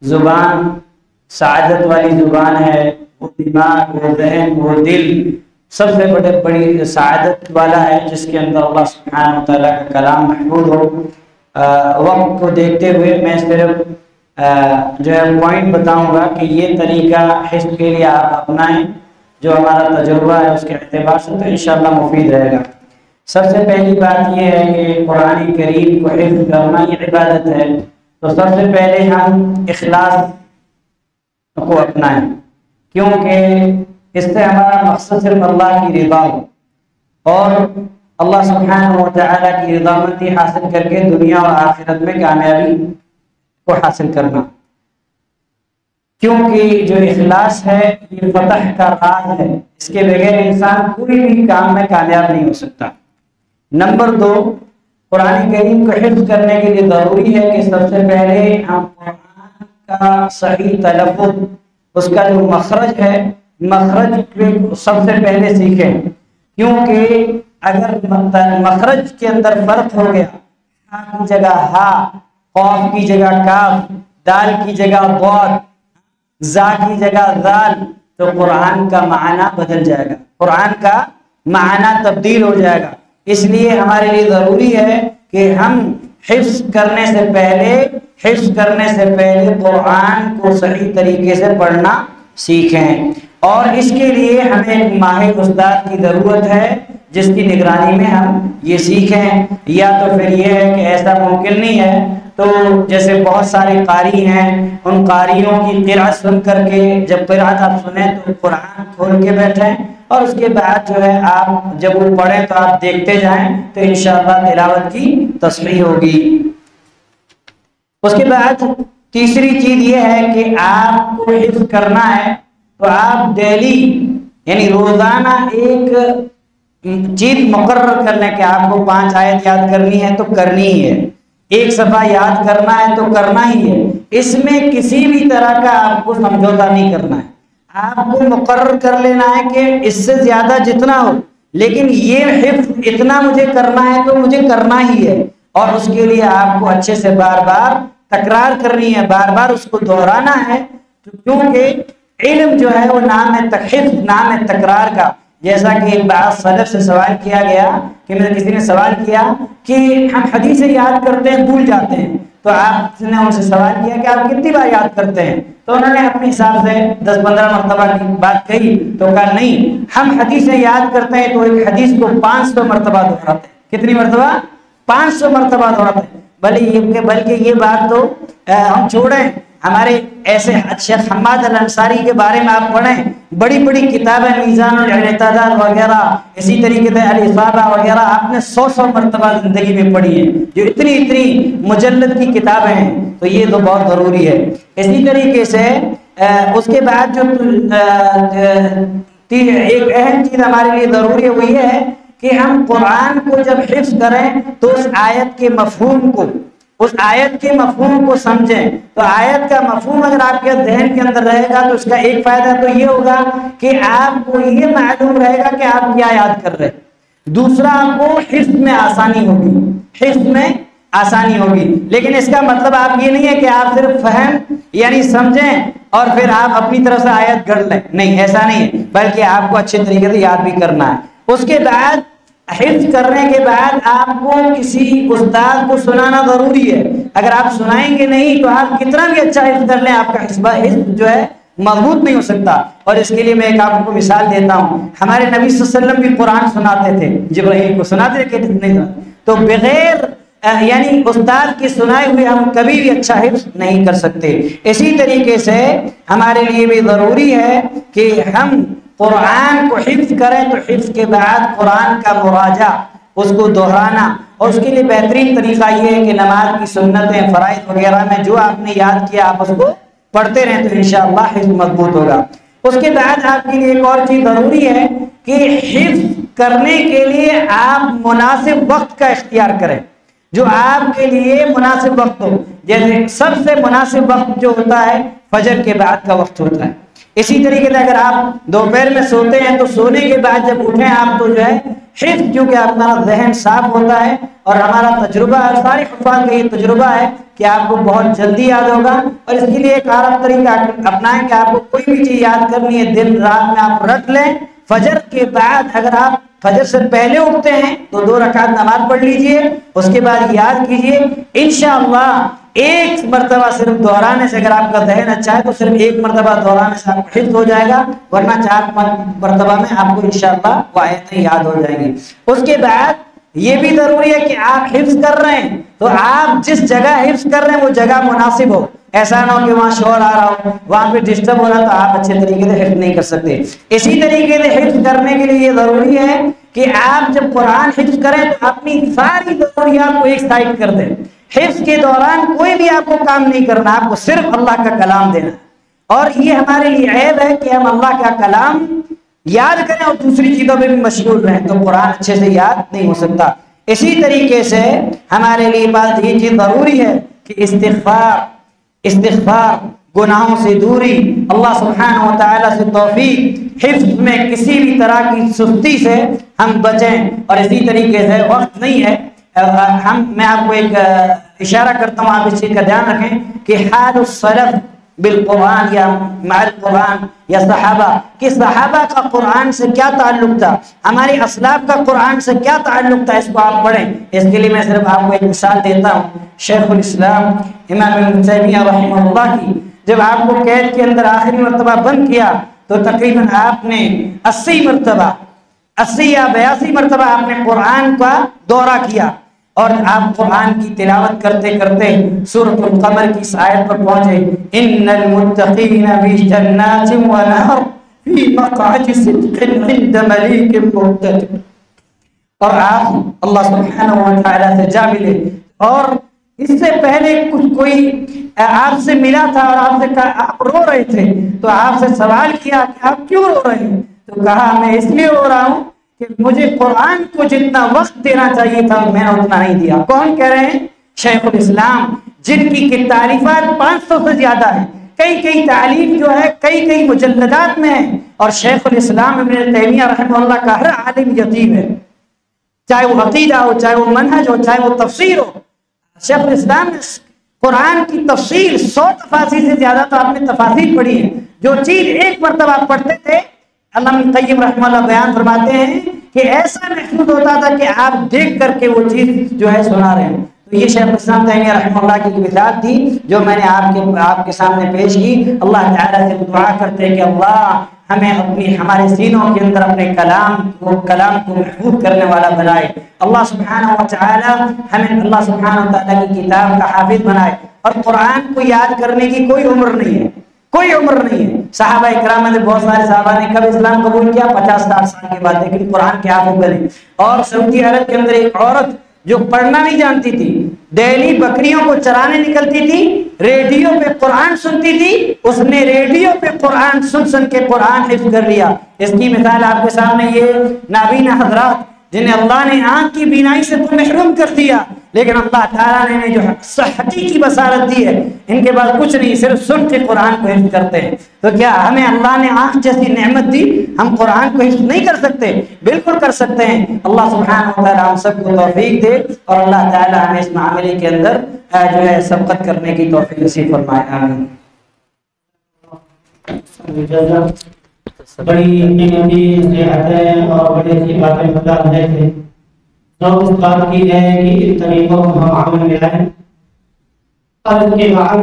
زبان سعادت والی زبان ہے، وہ دماغ، وہ ذہن، وہ دل سب سے بڑی سعادت والا ہے جس کے اندر اللہ سبحانہ و تعالیٰ کا کلام محفوظ ہو۔ وقت کو دیکھتے ہوئے میں صرف جو ہے پوائنٹ بتاؤں گا کہ یہ طریقہ حفظ کے لیے آپ اپنائیں، جو ہمارا تجربہ ہے اس کے اعتبار سے تو انشاءاللہ مفید رہے گا۔ سب سے پہلی بات یہ ہے کہ قرآن کریم کو حفظ کرنا یہ عبادت ہے، تو سب سے پہلے ہم اخلاص کو اپنائیں، کیونکہ اس سے ہمارا مقصد صرف اللہ کی رضا ہو اور اللہ سبحانہ و تعالیٰ کی رضامندی حاصل کر کے دنیا اور آخرت میں کامیابی کو حاصل کرنا، کیونکہ جو اخلاص ہے یہ فتح کا راز ہے، اس کے بغیر انسان کوئی بھی کام میں کامیاب نہیں ہو سکتا۔ نمبر 2، قرآن کریم کو حفظ کرنے کے لیے ضروری ہے کہ سب سے پہلے ہم قرآن کا صحیح تلفظ، اس کا جو مخرج ہے، مخرج سب سے پہلے سیکھیں، کیونکہ اگر مخرج کے اندر فرق ہو گیا، ہا کی جگہ ہا، قاف کی جگہ کاف، دال کی جگہ ضاد، زا کی جگہ ذال، تو قرآن کا معنی بدل جائے گا، قرآن کا معنی تبدیل ہو جائے گا۔ اس لیے ہمارے لیے ضروری ہے کہ ہم حفظ کرنے سے پہلے قرآن کو صحیح طریقے سے پڑھنا سیکھیں، اور اس کے لیے ہمیں ایک ماہر استاد کی ضرورت ہے جس کی نگرانی میں ہم یہ سیکھیں۔ یا تو پھر یہ ہے کہ ایسا ممکن نہیں ہے تو جیسے بہت سارے قاری ہیں، ان قاریوں کی قرأت سن کر کے جب قرأت آپ سنیں تو قرآن کھول کے بیٹھیں، اور اس کے بعد جو ہے آپ جب وہ پڑھیں تو آپ دیکھتے جائیں تو انشاءاللہ تلاوت کی تصحیح ہوگی۔ اس کے بعد تیسری چیز یہ ہے کہ آپ کو حفظ کرنا ہے تو آپ ڈیلی یعنی روزانہ ایک چیز مقرر کر لیں کہ آپ کو 5 آیت یاد کرنی ہے تو کرنی ہی ہے، 1 صفحہ یاد کرنا ہے تو کرنا ہی ہے، اس میں کسی بھی طرح کا آپ کو سمجھوتا نہیں کرنا ہے۔ آپ کو مقرر کر لینا ہے کہ اس سے زیادہ جتنا ہو، لیکن یہ حفظ اتنا مجھے کرنا ہے تو مجھے کرنا ہی ہے، اور اس کے لیے آپ کو اچھے سے بار بار تکرار کرنی ہے، بار بار اس کو دہرانا ہے، کیونکہ علم جو ہے وہ نام ہے حفظ، نام ہے تکرار کا۔ جیسا کہ بعض سلف سے سوال کیا گیا کہ مجھے کسی نے سوال کیا کہ ہم حدیثیں یاد کرتے ہیں بھول جاتے ہیں، تو آپ نے ان سے سوال کیا کہ آپ کتنی بار یاد کرتے ہیں؟ تو انہوں نے اپنے حساب سے 10-15 مرتبہ کی بات کہی، تو کہا نہیں، ہم حدیثیں یاد کرتے ہیں تو ایک حدیث کو 500 مرتبہ دہراتے ہیں۔ کتنی مرتبہ؟ 500 مرتبہ دہراتے ہیں۔ بلکہ یہ بات تو ہم چھوڑیں، ہمارے ایسے شیخ حماد الانصاری کے بارے میں آپ پڑھیں، بڑی بڑی کتابیں میزان الاعتدال وغیرہ، اسی طریقے سے الاصابہ وغیرہ آپ نے 100 مرتبہ زندگی میں پڑھی ہے، جو اتنی مجلد کی کتابیں ہیں، تو یہ تو بہت ضروری ہے۔ اسی طریقے سے اس کے بعد جو ایک اہم چیز ہمارے لیے ضروری ہے وہ یہ ہے کہ ہم قرآن کو جب حفظ کریں تو اس آیت کے مفہوم کو سمجھیں۔ تو آیت کا مفہوم اگر آپ کے ذہن کے اندر رہے گا تو اس کا ایک فائدہ تو یہ ہوگا کہ آپ کو یہ معلوم رہے گا کہ آپ کیا یاد کر رہے ہیں، دوسرا آپ کو حفظ میں آسانی ہوگی۔ لیکن اس کا مطلب آپ یہ نہیں ہے کہ آپ صرف فہم یعنی سمجھیں اور پھر آپ اپنی طرف سے آیت گڑھ لیں، نہیں، ایسا نہیں ہے، بلکہ آپ کو اچھے طریقے سے یاد بھی کرنا ہے۔ اس کے بعد حفظ کرنے کے بعد آپ کو کسی استاد کو سنانا ضروری ہے۔ اگر آپ سنائیں گے نہیں تو آپ کتنا بھی اچھا حفظ کر لیں، آپ کا حفظ جو ہے مضبوط نہیں ہو سکتا۔ اور اس کے لیے میں ایک آپ کو مثال دیتا ہوں، ہمارے نبی صلی اللہ علیہ وسلم بھی قرآن سناتے تھے، جبرائیل کو سناتے تھے کہ نہیں، تو بغیر یعنی استاد کی سنائے ہوئے ہم کبھی بھی اچھا حفظ نہیں کر سکتے۔ اسی طریقے سے ہمارے لیے بھی ضروری ہے کہ ہم قرآن کو حفظ کریں، تو حفظ کے بعد قرآن کا مراجعہ، اس کو دہرانا، اور اس کے لیے بہترین طریقہ یہ ہے کہ نماز کی سنتیں، فرائض وغیرہ میں جو آپ نے یاد کیا آپ اس کو پڑھتے رہیں تو انشاءاللہ حفظ مضبوط ہوگا۔ اس کے بعد آپ کے لیے ایک اور چیز ضروری ہے کہ حفظ کرنے کے لیے آپ مناسب وقت کا اختیار کریں، جو آپ کے لیے مناسب وقت ہو۔ جیسے سب سے مناسب وقت جو ہوتا ہے فجر کے بعد کا وقت ہوتا ہے، اسی طریقے سے اگر آپ دوپہر میں سوتے ہیں تو سونے کے بعد جب اٹھیں آپ تو جو ہے حفظ، کیونکہ ہمارا ذہن صاف ہوتا ہے اور ہمارا تجربہ سارے حفاظ کا یہ تجربہ ہے کہ آپ کو بہت جلدی یاد ہوگا. اور اس کے لیے ایک اور طریقہ اپنائیں کہ آپ کو کوئی بھی چیز یاد کرنی ہے دن رات میں آپ رکھ لیں. فجر کے بعد اگر آپ فجر سے پہلے اٹھتے ہیں تو 2 رکعت نماز پڑھ لیجئے، اس کے بعد یاد کیجئے. انشاءاللہ ایک مرتبہ صرف دہرانے سے، اگر آپ کا ذہن اچھا ہے تو صرف ایک مرتبہ دہرانے سے آپ حفظ ہو جائے گا، ورنہ 4-5 مرتبہ میں آپ کو انشاءاللہ وہ آیتیں یاد ہو جائیں گی. اس کے بعد یہ بھی ضروری ہے کہ آپ حفظ کر رہے ہیں تو آپ جس جگہ حفظ کر رہے ہیں وہ جگہ مناسب ہو. ایسا نہ ہو کہ وہاں شور آ رہا ہو، وہاں پہ ڈسٹرب ہو رہا تو آپ اچھے طریقے سے حفظ نہیں کر سکتے. اسی طریقے سے حفظ کرنے کے لیے یہ ضروری ہے کہ آپ جب قرآن حفظ کریں تو اپنی ساری ضروریات کو ایک سائڈ کر دیں. حفظ کے دوران کوئی بھی آپ کو کام نہیں کرنا، آپ کو صرف اللہ کا کلام دینا. اور یہ ہمارے لیے عیب ہے کہ ہم اللہ کا کلام یاد کریں اور دوسری چیزوں میں بھی مشغول رہیں تو قرآن اچھے سے یاد نہیں ہو سکتا. اسی طریقے سے ہمارے لیے بات یہ چیز ضروری ہے کہ استغفار، گناہوں سے دوری، اللہ سبحانہ و تعالیٰ سے توفیق، حفظ میں کسی بھی طرح کی سستی سے ہم بچیں. اور اسی طریقے سے وقت نہیں ہے، میں آپ کو ایک اشارہ کرتا ہوں، آپ اس چیز کا دھیان رکھیں کہ حال السلف بالقرآن یا مع القرآن یا صحابہ، کہ صحابہ کا قرآن سے کیا تعلق تھا، ہماری اسلاف کا قرآن سے کیا تعلق تھا، اس کو آپ پڑھیں. اس کے لیے میں صرف آپ کو ایک مثال دیتا ہوں. شیخ الاسلام امام ابن تیمیہ رحمہ اللہ کی جب آپ کو قید کے اندر آخری مرتبہ بند کیا تو تقریباً آپ نے 80 یا 82 مرتبہ آپ نے قرآن کا دورہ کیا اور آپ قرآن کی تلاوت کرتے کرتے سورۃ القمر کی اس آیت پر پہنچے، ان المتقین فی جنات و نہر فی مقعد صدق عند ملیک مقتدر. اور آپ اللہ سبحانہ و تعالیٰ سے جا ملے، اور اس سے پہلے کوئی آپ سے ملا تھا اور آپ سے کہا آپ رو رہے تھے تو آپ سے سوال کیا کہ آپ کیوں رو رہے ہیں، تو کہا میں اس لیے رو رہا ہوں کہ مجھے قرآن کو جتنا وقت دینا چاہیے تھا میں نے اتنا نہیں دیا. کون کہہ رہے ہیں؟ شیخ الاسلام، جن کی تعریفات 500 سے زیادہ ہیں. کئی تعلیف جو ہے کئی مجلدات میں ہے. اور شیخ الاسلام ابن تیمیہ رحمہ اللہ کا ہر عالم یتیم ہے، چاہے وہ عقیدہ ہو، چاہے وہ منہج ہو، چاہے وہ تفسیر ہو. شیخ الاسلام نے قرآن کی تفسیر 100 تفاسیر سے زیادہ تو آپ نے تفاسیر پڑھی ہے. جو چیز ایک مرتبہ آپ پڑھتے تھے، علامہ ابن قیم رحمہ اللہ بیان فرماتے ہیں کہ ایسا محسوس ہوتا تھا کہ آپ دیکھ کر کے وہ چیز جو ہے سنا رہے ہیں. تو یہ شیخ الاسلام تیمیہ رحمہ اللہ کی مثال تھی جو میں نے آپ کے سامنے پیش کی. اللہ تعالیٰ سے دعا کرتے ہیں کہ اللہ ہمیں ہمارے سینوں کے اندر اپنے کلام کو محفوظ کرنے والا بنائے. اللہ سبحانہ و تعالیٰ ہمیں اللہ سبحانہ و تعالیٰ کی کتاب کا حافظ بنائے. اور قرآن کو یاد کرنے کی کوئی عمر نہیں ہے، کوئی عمر نہیں ہے. صحابہ اکرام میں بہت سارے صحابہ نے کب اسلام قبول کیا؟ 50-60 سال کے بعد، لیکن قرآن کے حافظ بنے. اور سعودی عرب کے اندر ایک عورت جو پڑھنا نہیں جانتی تھی، ڈیلی بکریوں کو چرانے نکلتی تھی، ریڈیو پہ قرآن سنتی تھی، اس نے ریڈیو پہ قرآن سن کے قرآن حفظ کر لیا. اس کی مثال آپ کے سامنے یہ نابینا حضرات جنہیں اللہ نے آنکھ کی بینائی سے تو محروم کر دیا، لیکن اللہ تعالیٰ نے جو حقیقی بصارت دی ہے، ان کے پاس کچھ نہیں، صرف سن کے قرآن کو حفظ کرتے ہیں. تو کیا ہمیں اللہ نے آنکھ جیسی نعمت دی، ہم قرآن کو حفظ نہیں کر سکتے؟ بالکل کر سکتے ہیں. اللہ سبحانہ و تعالیٰ ہم سب کو توفیق دے اور اللہ تعالیٰ ہمیں اس معاملے کے اندر جو ہے سبقت کرنے کی توفیق نصیب فرمائے. آمین. بڑی قیمتی نصیحتیں اور بڑی اچھی باتیں بتا رہے تھے. اس بات کی ہے کہ ان طریقوں کو ہم عمل میں لائیں اور اس کے بعد